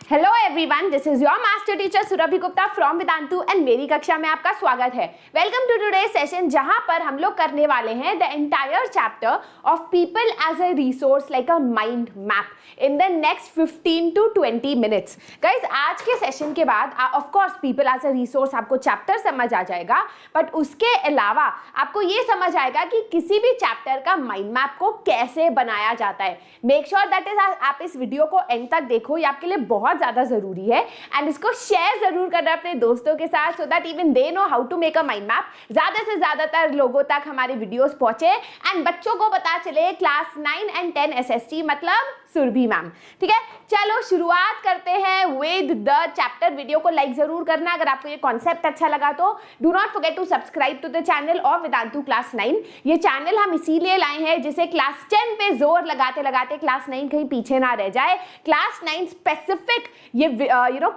Hello everyone, this is your master teacher Surabhi Gupta from Vedantu and मेरी कक्षा में आपका स्वागत है। वेलकम टू टुडे सेशन, जहां पर हम लोग करने वाले हैं the entire chapter of people as a resource like a mind map in the next 15 to 20 minutes. Guys, आज के सेशन के बाद of course people as a resource आपको चैप्टर समझ आ जाएगा, बट उसके अलावा आपको ये समझ आएगा कि किसी भी चैप्टर का माइंड मैप को कैसे बनाया जाता है। मेक श्योर दैट इज आप इस वीडियो को एंड तक देखो, ये आपके लिए बहुत ज्यादा जरूरी है। एंड इसको शेयर जरूर करना अपने दोस्तों के साथ, so that even they know how to make a mind map. ज्यादा से ज्यादातर लोगों तक हमारे वीडियोस पहुंचे एंड बच्चों को पता चले क्लास 9 and 10 एसएसटी मतलब सुरभि मैम। ठीक है, चलो शुरुआत करते हैं विद द चैप्टर। वीडियो को लाइक जरूर करना अगर आपको ये कॉन्सेप्ट अच्छा लगा तो। Do not forget to subscribe to the channel of Vedantu class 9। ये चैनल हम इसीलिए लाए हैं जिसे क्लास 10 पे जोर लगाते लगाते क्लास 9 कहीं पीछे ना रह जाए। क्लास 9 स्पेसिफिक ये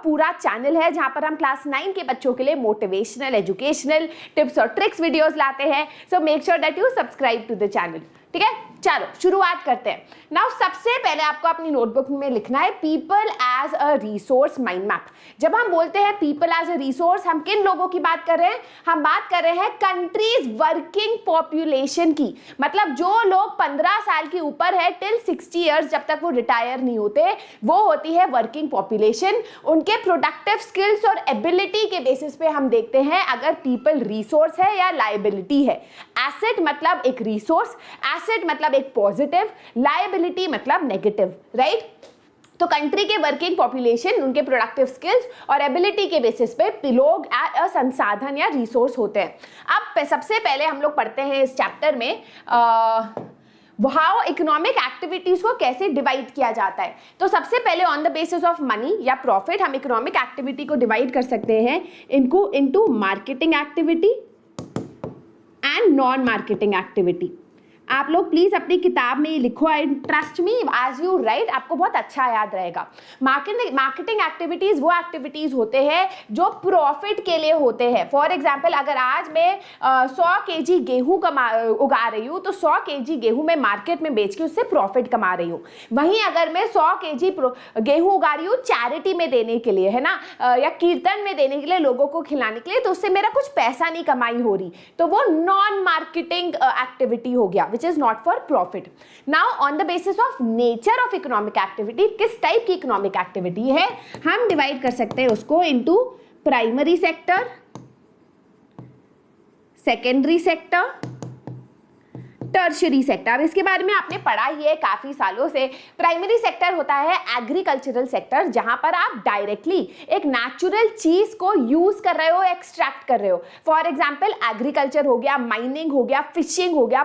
पूरा चैनल है जहां पर हम क्लास 9 के बच्चों के लिए मोटिवेशनल, एजुकेशनल टिप्स और ट्रिक्स वीडियोस लाते हैं। So make sure that you subscribe to the channel. ठीक है, चलो शुरुआत करते हैं। नाउ सबसे पहले आपको अपनी नोटबुक में लिखना है people as a resource mind map. जब हम बोलते हैं पीपल एज अ रिसोर्स, हम किन लोगों की बात कर रहे हैं? हम बात कर रहे हैं कंट्रीज वर्किंग पॉपुलेशन की। मतलब जो लोग 15 साल के ऊपर है टिल 60 इयर्स, जब तक वो रिटायर नहीं होते, वो होती है वर्किंग पॉपुलेशन। उनके प्रोडक्टिव स्किल्स और एबिलिटी के बेसिस पे हम देखते हैं अगर पीपल रिसोर्स है या लायबिलिटी है। एसेट मतलब एक रिसोर्स, एसेट मतलब एक पॉजिटिव, लायबिलिटी मतलब नेगेटिव, राइट? तो कंट्री के वर्किंग पॉपुलेशन, उनके प्रोडक्टिव स्किल्स और एबिलिटी के बेसिस पे लोग संसाधन या रिसोर्स होते हैं। अब सबसे पहले हम लोग पढ़ते हैं इस चैप्टर में हाउ इकोनॉमिक एक्टिविटीज को कैसे डिवाइड किया जाता है। तो सबसे पहले on the basis of money या प्रॉफिट हम इकोनॉमिक एक्टिविटी को डिवाइड कर सकते हैं into marketing activity and non marketing activity. आप लोग प्लीज अपनी किताब में लिखो, I trust me as you write आपको बहुत अच्छा याद रहेगा। मार्केटिंग एक्टिविटीज वो एक्टिविटीज होते हैं जो प्रॉफिट के लिए होते हैं। फॉर एग्जांपल, अगर आज मैं 100 kg गेहूं उगा रही हूँ तो 100 kg गेहूं मैं मार्केट में बेच के उससे प्रॉफिट कमा रही हूँ। वहीं अगर मैं 100 kg गेहूं उगा रही हूँ चैरिटी में देने के लिए, है ना, या कीर्तन में देने के लिए, लोगों को खिलाने के लिए, तो उससे मेरा कुछ पैसा नहीं कमाई हो रही, तो वो नॉन मार्केटिंग एक्टिविटी हो गया, which is not for profit. Now on the basis of nature of economic activity, किस टाइप की इकोनॉमिक एक्टिविटी है, हम डिवाइड कर सकते हैं उसको into primary sector, secondary sector, tertiary sector. अब इसके बारे में आपने पढ़ा ही है काफी सालों से। प्राइमरी सेक्टर होता है एग्रीकल्चरल सेक्टर, जहां पर आप डायरेक्टली एक नेचुरल चीज को यूज कर रहे हो, एक्सट्रैक्ट कर रहे हो। फॉर एग्जांपल एग्रीकल्चर हो गया, माइनिंग हो गया, फिशिंग हो गया,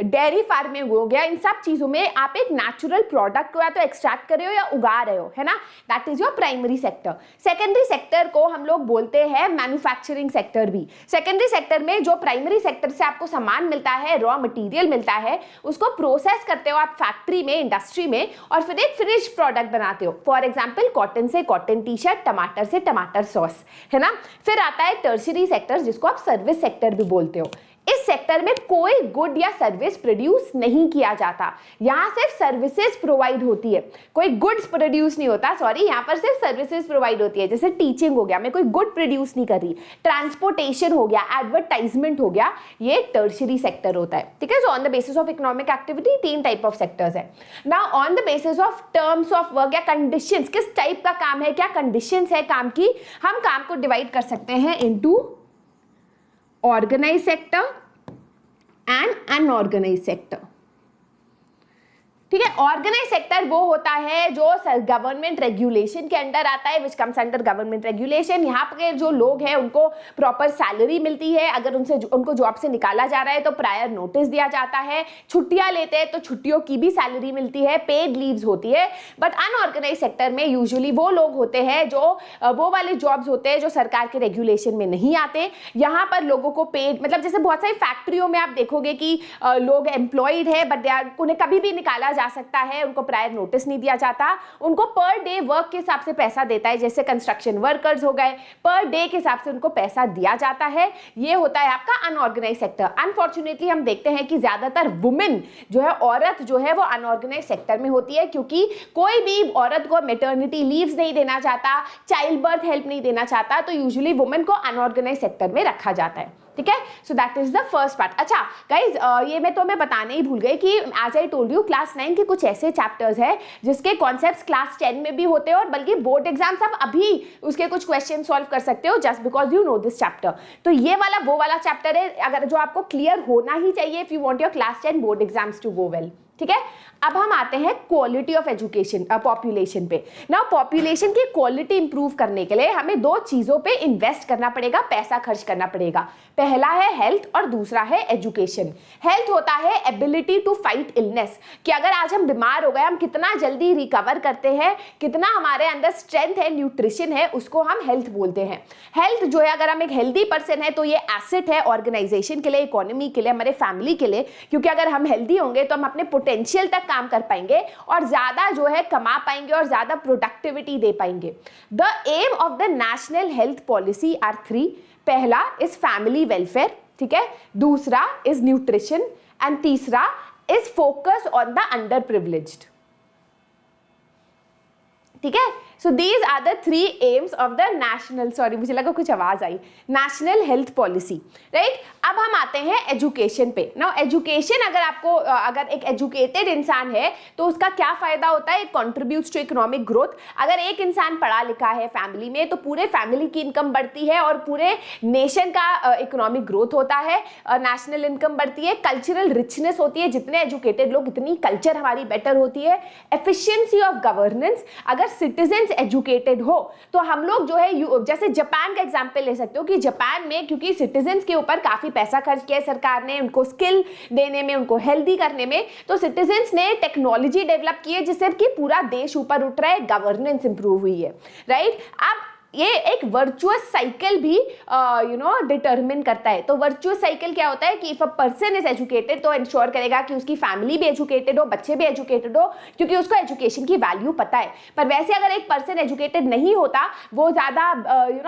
डेयरी फार्मिंग हो गया। इन सब चीजों में आप एक नेचुरल प्रोडक्ट को या तो एक्सट्रैक्ट कर रहे हो या उगा रहे हो, है ना, that is your primary sector. Secondary sector को हम लोग बोलते हैं मैन्युफैक्चरिंग सेक्टर भी। सेकेंडरी सेक्टर में जो प्राइमरी सेक्टर से आपको सामान मिलता है, रॉ मटेरियल मिलता है, उसको प्रोसेस करते हो आप फैक्ट्री में, इंडस्ट्री में, और फिर एक फिनिश्ड प्रोडक्ट बनाते हो। फॉर एग्जांपल कॉटन से कॉटन टी शर्ट, टमाटर से टमाटर सॉस, है ना। फिर आता है टर्शियरी सेक्टर, जिसको आप सर्विस सेक्टर भी बोलते हो। इस सेक्टर में कोई गुड या सर्विस प्रोड्यूस नहीं किया जाता, यहां सिर्फ सर्विसेज प्रोवाइड होती है, कोई गुड्स प्रोड्यूस नहीं होता। सॉरी, यहां पर सिर्फ सर्विसेज प्रोवाइड होती है। जैसे टीचिंग हो गया, मैं कोई गुड प्रोड्यूस नहीं कर रही, ट्रांसपोर्टेशन हो गया, एडवर्टाइजमेंट हो गया, ये टर्शियरी सेक्टर होता है। ठीक है, so on the basis of economic activity 3 type of sectors है। Now on the basis of terms of work या कंडीशंस, किस टाइप का काम है, क्या कंडीशंस है काम की, हम काम को डिवाइड कर सकते हैं into organise sector and unorganise sector. ठीक है, ऑर्गेनाइज सेक्टर वो होता है जो गवर्नमेंट रेगुलेशन के अंडर आता है, which comes under government regulation. यहाँ पे जो लोग हैं उनको प्रॉपर सैलरी मिलती है, अगर उनको जॉब से निकाला जा रहा है तो प्रायर नोटिस दिया जाता है, छुट्टियां लेते हैं तो छुट्टियों की भी सैलरी मिलती है, पेड लीव्स होती है। बट अनऑर्गेनाइज सेक्टर में यूजुअली वो लोग होते हैं जो वो वाले जॉब्स होते हैं जो सरकार के रेगुलेशन में नहीं आते। यहाँ पर लोगों को पेड, मतलब जैसे बहुत सारी फैक्ट्रियों में आप देखोगे कि लोग एम्प्लॉयड है बट उन्हें कभी भी निकाला जा सकता है, उनको प्रायर नोटिस नहीं दिया जाता, उनको पर डे वर्क के हिसाब से पैसा देता है, जैसे कंस्ट्रक्शन वर्कर्स हो गए, पर डे के हिसाब से उनको पैसा दिया जाता है। ये होता है आपका अनऑर्गेनाइज सेक्टर। अनफॉर्चुनेटली हम देखते हैं कि ज्यादातर वुमेन जो है, औरत जो है वो अनऑर्गेनाइज सेक्टर में होती है, क्योंकि कोई भी औरत को मैटरनिटी लीव्स नहीं देना चाहता, चाइल्ड बर्थ हेल्प नहीं देना चाहता, तो यूजुअली वुमेन को अनऑर्गेनाइज सेक्टर में रखा जाता है। ठीक है, so that is the first part. अच्छा गाइज, ये मैं तुम्हें बताने ही भूल गई कि as I told you class 9 के कुछ ऐसे चैप्टर्स हैं जिसके कॉन्सेप्ट्स क्लास 10 में भी होते हैं, और बल्कि बोर्ड एग्जाम्स आप अभी उसके कुछ क्वेश्चन सॉल्व कर सकते हो just because you know this chapter. तो ये वाला वो वाला चैप्टर है अगर जो आपको क्लियर होना ही चाहिए if you want your class 10 board exams to go well. ठीक है, अब हम आते हैं क्वालिटी ऑफ एजुकेशन, पॉपुलेशन पे। नाउ पॉपुलेशन की क्वालिटी इंप्रूव करने के लिए हमें दो चीजों पे इन्वेस्ट करना पड़ेगा, पैसा खर्च करना पड़ेगा। पहला है हेल्थ और दूसरा है एजुकेशन। हेल्थ होता है एबिलिटी टू फाइट इलनेस, कि अगर आज हम बीमार हो गए हम कितना जल्दी रिकवर करते हैं, कितना हमारे अंदर स्ट्रेंथ है, न्यूट्रिशन है, उसको हम हेल्थ बोलते हैं। हेल्थ जो है, अगर हम एक हेल्दी पर्सन है तो ये एसेट है ऑर्गेनाइजेशन के लिए, इकोनॉमी के लिए, हमारे फैमिली के लिए, क्योंकि अगर हम हेल्दी होंगे तो हम अपने पोटेंशियल तक काम कर पाएंगे और ज्यादा जो है कमा पाएंगे और ज्यादा प्रोडक्टिविटी दे पाएंगे। The aim of the national health policy are 3। पहला इज फैमिली वेलफेयर, ठीक है, दूसरा इज न्यूट्रिशन एंड तीसरा is focus on the underprivileged. ठीक है, so these are the 3 aims of the national, sorry मुझे लगा कुछ आवाज आई, नेशनल हेल्थ पॉलिसी, राइट। अब हम आते हैं एजुकेशन पे। नाउ एजुकेशन, अगर आपको अगर एक एजुकेटेड इंसान है तो उसका क्या फायदा होता है, it contributes to economic growth. अगर एक इंसान पढ़ा लिखा है फैमिली में तो पूरे फैमिली की इनकम बढ़ती है और पूरे नेशन का इकोनॉमिक ग्रोथ होता है, नेशनल इनकम बढ़ती है, कल्चरल रिचनेस होती है, जितने एजुकेटेड लोग उतनी कल्चर हमारी बेटर होती है, एफिशिएंसी ऑफ गवर्नेंस। अगर सिटीजन एजुकेटेड हो तो हम लोग जो है, जैसे जापान का एग्जांपल ले सकते हो कि जापान में क्योंकि सिटीजन्स के ऊपर काफी पैसा खर्च किया है सरकार ने, उनको स्किल देने में, उनको हेल्दी करने में, तो सिटीजन्स ने टेक्नोलॉजी डेवलप की है जिससे कि पूरा देश ऊपर उठ रहा है, गवर्नेंस इंप्रूव हुई है, राइट। अब ये एक वर्चुअस साइकिल भी डिटरमिन करता है। तो वर्चुअस साइकिल क्या होता है कि if a person is educated तो इंश्योर करेगा कि उसकी फैमिली भी एजुकेटेड हो, बच्चे भी एजुकेटेड हो, क्योंकि उसको एजुकेशन की वैल्यू पता है। पर वैसे अगर एक पर्सन एजुकेटेड नहीं होता, वो ज्यादा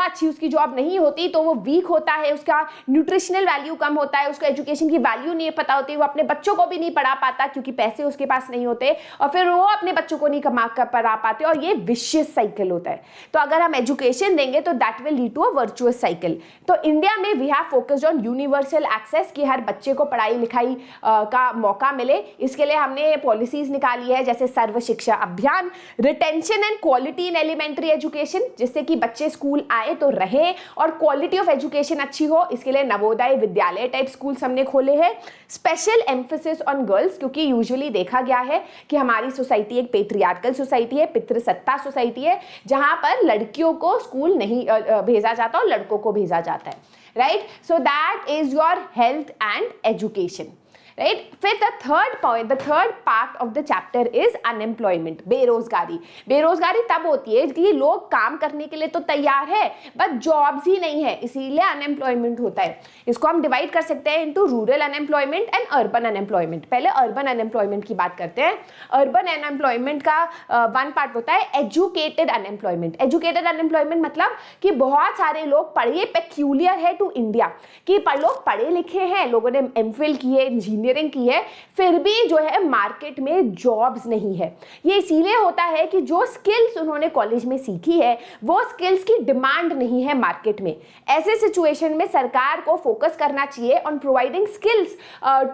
अच्छी उसकी जॉब नहीं होती, तो वो वीक होता है, उसका न्यूट्रिशनल वैल्यू कम होता है, उसको एजुकेशन की वैल्यू नहीं पता होती, वो अपने बच्चों को भी नहीं पढ़ा पाता क्योंकि पैसे उसके पास नहीं होते, और फिर वो अपने बच्चों को नहीं कमा कर पढ़ा पाते, और ये विशियस साइकिल होता है। तो अगर हम एजुकेशन देंगे तो that will lead to a virtuous cycle. तो इंडिया में we have focused on universal access, कि हर बच्चे को पढ़ाई लिखाई का मौका मिले। इसके लिए हमने पॉलिसीज निकाली है जैसे Sarva Shiksha Abhiyan, retention and quality in elementary education, जिससे कि बच्चे स्कूल आए तो रहे और क्वालिटी ऑफ एजुकेशन अच्छी हो। इसके लिए नवोदय विद्यालय टाइप स्कूल्स हमने खोले हैं। स्पेशल एम्फेसिस ऑन गर्ल्स, क्योंकि यूजुअली देखा गया है कि हमारी सोसाइटी एक पेट्रियार्कल सोसाइटी है, पितृसत्ता सोसाइटी है, जहां पर लड़कियों को स्कूल नहीं भेजा जाता और लड़कों को भेजा जाता है, right. So that is your health and education, right. फिर the third point, the third part of the chapter is unemployment, बेरोजगारी। बेरोजगारी तब होती है कि लोग काम करने के लिए तो तैयार है बट जॉब्स ही नहीं है, इसीलिए अनएम्प्लॉयमेंट होता है। इसको हम डिवाइड कर सकते हैं into rural unemployment and urban unemployment. पहले अर्बन अनएम्प्लॉयमेंट की बात करते हैं। अर्बन अनएम्प्लॉयमेंट का वन पार्ट होता है एजुकेटेड अनएम्प्लॉयमेंट। एजुकेटेड अनएम्प्लॉयमेंट मतलब कि बहुत सारे लोग पढ़े, पेक्यूलियर है टू इंडिया कि लोग पढ़े लिखे हैं, लोगों ने एमफिल की है, इंजीनियरिंग की है, फिर भी जो है मार्केट में जॉब्स नहीं है। ये इसीलिए होता है कि जो स्किल्स उन्होंने कॉलेज में सीखी है वो स्किल्स की डिमांड नहीं है मार्केट में। ऐसे सिचुएशन में सरकार को फोकस करना चाहिए on providing skills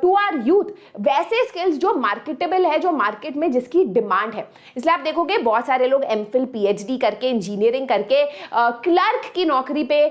to our youth, वैसे स्किल्स जो मार्केटेबल है, जो मार्केट में जिसकी डिमांड है। इसलिए आप देखोगे बहुत सारे लोग एमफिल पीएचडी करके, इंजीनियरिंग करके क्लर्क की नौकरी पे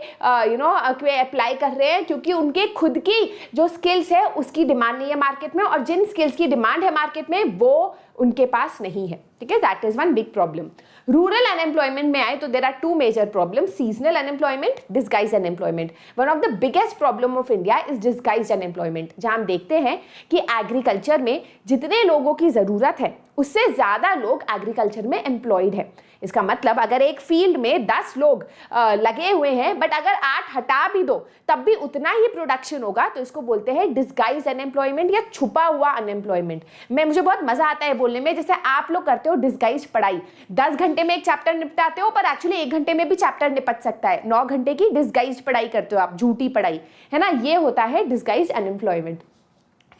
अप्लाई कर रहे हैं, क्योंकि उनके खुद की जो स्किल्स है उसकी डिमांड नहीं है मार्केट में, और जिन स्किल्स की डिमांड है मार्केट में वो उनके पास नहीं है। ठीक है, that is one big problem. Rural unemployment में आए तो there are two major problem, seasonal unemployment, disguise unemployment. One of the biggest problem of India is disguise unemployment, जहां हम देखते हैं कि एग्रीकल्चर में जितने लोगों की जरूरत है उससे ज्यादा लोग एग्रीकल्चर में एम्प्लॉयड है। इसका मतलब अगर एक फील्ड में 10 लोग लगे हुए हैं बट अगर 8 हटा भी दो तब भी उतना ही प्रोडक्शन होगा, तो इसको बोलते हैं डिस्गाइज अनएम्प्लॉयमेंट या छुपा हुआ अनएम्प्लॉयमेंट। मुझे बहुत मजा आता है बोलने बोलने में जैसे आप लोग करते हो डिस्गाइज्ड पढ़ाई, 10 घंटे में एक चैप्टर निपटाते हो पर एक्चुअली 1 घंटे में भी चैप्टर निपट सकता है। 9 घंटे की डिस्गाइज्ड पढ़ाई करते हो आप, झूठी पढ़ाई, है ना, ये होता है डिस्गाइज्ड अनएम्प्लॉयमेंट।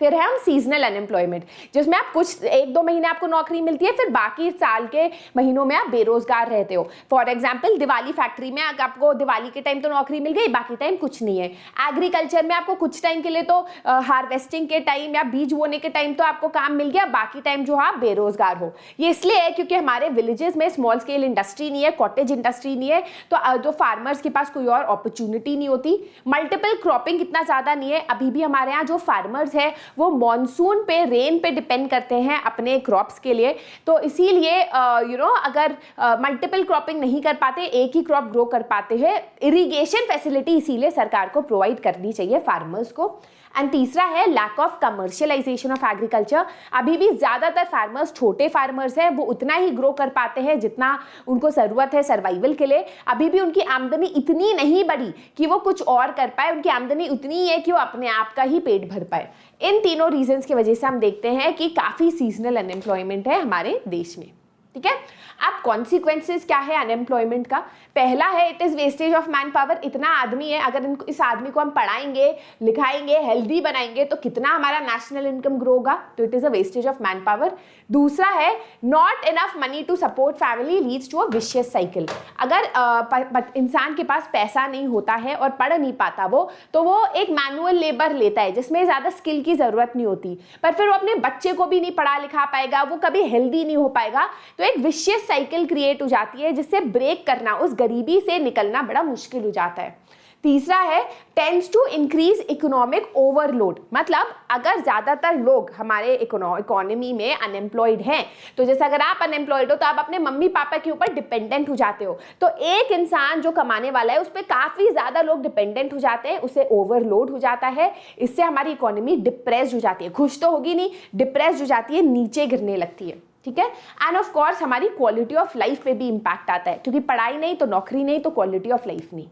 फिर है हम सीजनल अनएम्प्लॉयमेंट, जिसमें आप कुछ 1-2 महीने आपको नौकरी मिलती है, फिर बाकी साल के महीनों में आप बेरोजगार रहते हो। फॉर एग्जाम्पल दिवाली फैक्ट्री में आपको दिवाली के टाइम तो नौकरी मिल गई, बाकी टाइम कुछ नहीं है। एग्रीकल्चर में आपको कुछ टाइम के लिए तो हार्वेस्टिंग के टाइम या बीज बोने के टाइम तो आपको काम मिल गया, बाकी टाइम जो आप बेरोजगार हो। ये इसलिए है क्योंकि हमारे विलेजेस में स्मॉल स्केल इंडस्ट्री नहीं है, कॉटेज इंडस्ट्री नहीं है, तो जो फार्मर्स के पास कोई और अपॉर्चुनिटी नहीं होती। मल्टीपल क्रॉपिंग इतना ज़्यादा नहीं है। अभी भी हमारे यहाँ जो फार्मर्स है वो मॉनसून पे, रेन पे डिपेंड करते हैं अपने क्रॉप्स के लिए। तो इसीलिए अगर मल्टीपल क्रॉपिंग नहीं कर पाते, एक ही क्रॉप ग्रो कर पाते हैं, इरिगेशन फैसिलिटी इसीलिए सरकार को प्रोवाइड करनी चाहिए फार्मर्स को। एंड तीसरा है lack of commercialisation of agriculture. अभी भी ज़्यादातर फार्मर्स छोटे फार्मर्स हैं, वो उतना ही ग्रो कर पाते हैं जितना उनको ज़रूरत है सर्वाइवल के लिए। अभी भी उनकी आमदनी इतनी नहीं बढ़ी कि वो कुछ और कर पाए, उनकी आमदनी उतनी ही है कि वो अपने आप का ही पेट भर पाए। इन तीनों रीजंस की वजह से हम देखते हैं कि काफ़ी सीजनल अनएम्प्लॉयमेंट है हमारे देश में। ठीक है, अब कॉन्सिक्वेंसेस क्या है अनएम्प्लॉयमेंट का? पहला है it is wastage of man power. इतना आदमी है, अगर इस आदमी को हम पढ़ाएंगे, लिखाएंगे, हेल्दी बनाएंगे तो कितना हमारा नेशनल इनकम ग्रो होगा, तो it is a wastage of man power. दूसरा है not enough money to support family leads to a vicious cycle. अगर इंसान के पास पैसा नहीं होता है और पढ़ नहीं पाता तो वो एक मैनुअल लेबर लेता है जिसमें ज़्यादा स्किल की ज़रूरत नहीं होती, पर फिर वो अपने बच्चे को भी नहीं पढ़ा लिखा पाएगा, वो कभी हेल्दी नहीं हो पाएगा। तो एक विशियस साइकिल क्रिएट हो जाती है जिससे ब्रेक करना, उस गरीबी से निकलना बड़ा मुश्किल हो जाता है। तीसरा है tends to increase economic overload. मतलब अगर ज़्यादातर लोग हमारे इकोनॉमी में अनएम्प्लॉयड हैं, तो जैसे अगर आप अनएम्प्लॉयड हो तो आप अपने मम्मी पापा के ऊपर डिपेंडेंट हो जाते हो। तो एक इंसान जो कमाने वाला है उस पर काफ़ी ज़्यादा लोग डिपेंडेंट हो जाते हैं, उसे ओवरलोड हो जाता है। इससे हमारी इकोनॉमी डिप्रेस्ड हो जाती है, खुश तो होगी नहीं, डिप्रेस्ड हो जाती है, नीचे गिरने लगती है। ठीक है, एंड ऑफ कोर्स हमारी क्वालिटी ऑफ लाइफ पे भी इम्पैक्ट आता है, क्योंकि पढ़ाई नहीं तो नौकरी नहीं तो क्वालिटी ऑफ लाइफ नहीं।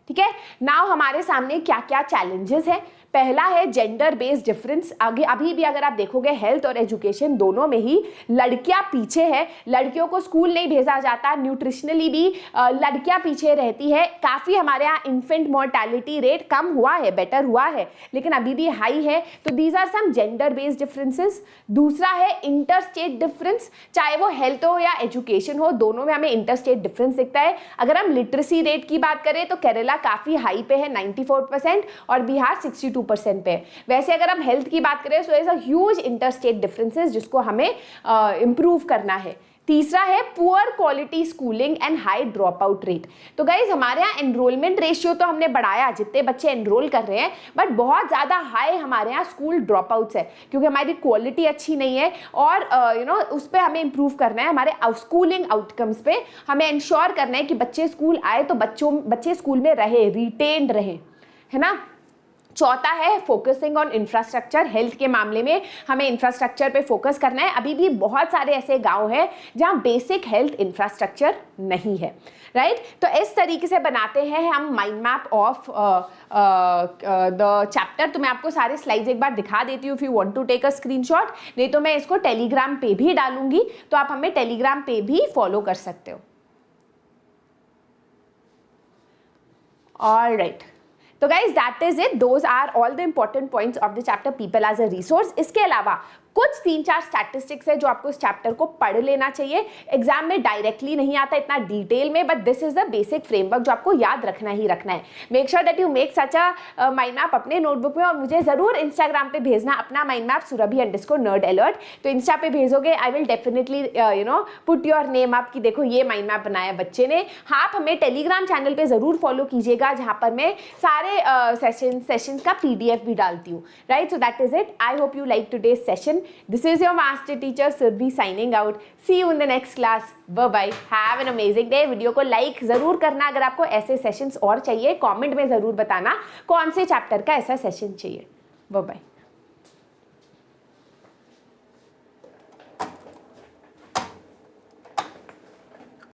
ठीक है, नाउ हमारे सामने क्या क्या चैलेंजेस हैं। पहला है जेंडर बेस्ड डिफरेंस। आगे अभी भी अगर आप देखोगे हेल्थ और एजुकेशन दोनों में ही लड़कियां पीछे है, लड़कियों को स्कूल नहीं भेजा जाता, न्यूट्रिशनली भी लड़कियां पीछे रहती है। काफ़ी हमारे यहाँ इन्फेंट मोर्टेलिटी रेट कम हुआ है, बेटर हुआ है, लेकिन अभी भी हाई है। तो these are some gender based differences. दूसरा है इंटर स्टेट डिफरेंस, चाहे वो हेल्थ हो या एजुकेशन हो, दोनों में हमें इंटर स्टेट डिफरेंस दिखता है। अगर हम लिटरेसी रेट की बात करें तो केरला काफ़ी हाई पे है 94% और बिहार 62% पे। वैसे अगर हम हेल्थ की बात करें तो is a huge inter state differences जिसको हमें इम्प्रूव करना है। तीसरा है poor quality schooling and high drop out rate. तो गाइज हमारे यहाँ एनरोलमेंट रेशियो तो हमने बढ़ाया, जितने बच्चे एनरोल कर रहे हैं, बट बहुत ज़्यादा हाई हमारे यहाँ स्कूल ड्रॉप आउट्स है, क्योंकि हमारी क्वालिटी अच्छी नहीं है और उस पर हमें इम्प्रूव करना है। हमारे स्कूलिंग आउटकम्स पे हमें इंश्योर करना है कि बच्चे स्कूल आए तो बच्चे स्कूल में रहे, रिटेन्ड रहे, है ना। चौथा है फोकसिंग ऑन इंफ्रास्ट्रक्चर। हेल्थ के मामले में हमें इंफ्रास्ट्रक्चर पे फोकस करना है। अभी भी बहुत सारे ऐसे गांव हैं जहां बेसिक हेल्थ इंफ्रास्ट्रक्चर नहीं है, राइट। तो इस तरीके से बनाते हैं हम mind map of the chapter. तो मैं आपको सारे स्लाइड्स एक बार दिखा देती हूँ, if you want to take a screenshot, नहीं तो मैं इसको टेलीग्राम पे भी डालूंगी, तो आप हमें टेलीग्राम पे भी फॉलो कर सकते हो। ऑल राइट, तो guys that is it, those are all the important points of the chapter people as a resource. इसके अलावा कुछ 3-4 स्टैटिस्टिक्स है जो आपको इस चैप्टर को पढ़ लेना चाहिए। एग्जाम में डायरेक्टली नहीं आता इतना डिटेल में, but this is the basic framework जो आपको याद रखना ही रखना है। Make sure that you make such a mind map अपने नोटबुक में, और मुझे जरूर इंस्टाग्राम पे भेजना अपना माइंड मैप surabhi_nerd_alert। तो इंस्टा पे भेजोगे, I will definitely put your name up कि देखो ये माइंड मैप बनाया बच्चे ने। हाँ, आप हमें टेलीग्राम चैनल पे जरूर फॉलो कीजिएगा, जहाँ पर मैं सारे सेशंस का PDF भी डालती हूँ, right. So that is it, I hope you like today's session. This is your master teacher Surbhi signing out. See you in the next class. Bye bye. Have an amazing day. Video को like जरूर करना। अगर आपको ऐसे sessions और चाहिए, comment में जरूर बताना कौन से चैप्टर का ऐसा सेशन चाहिए। Bye bye.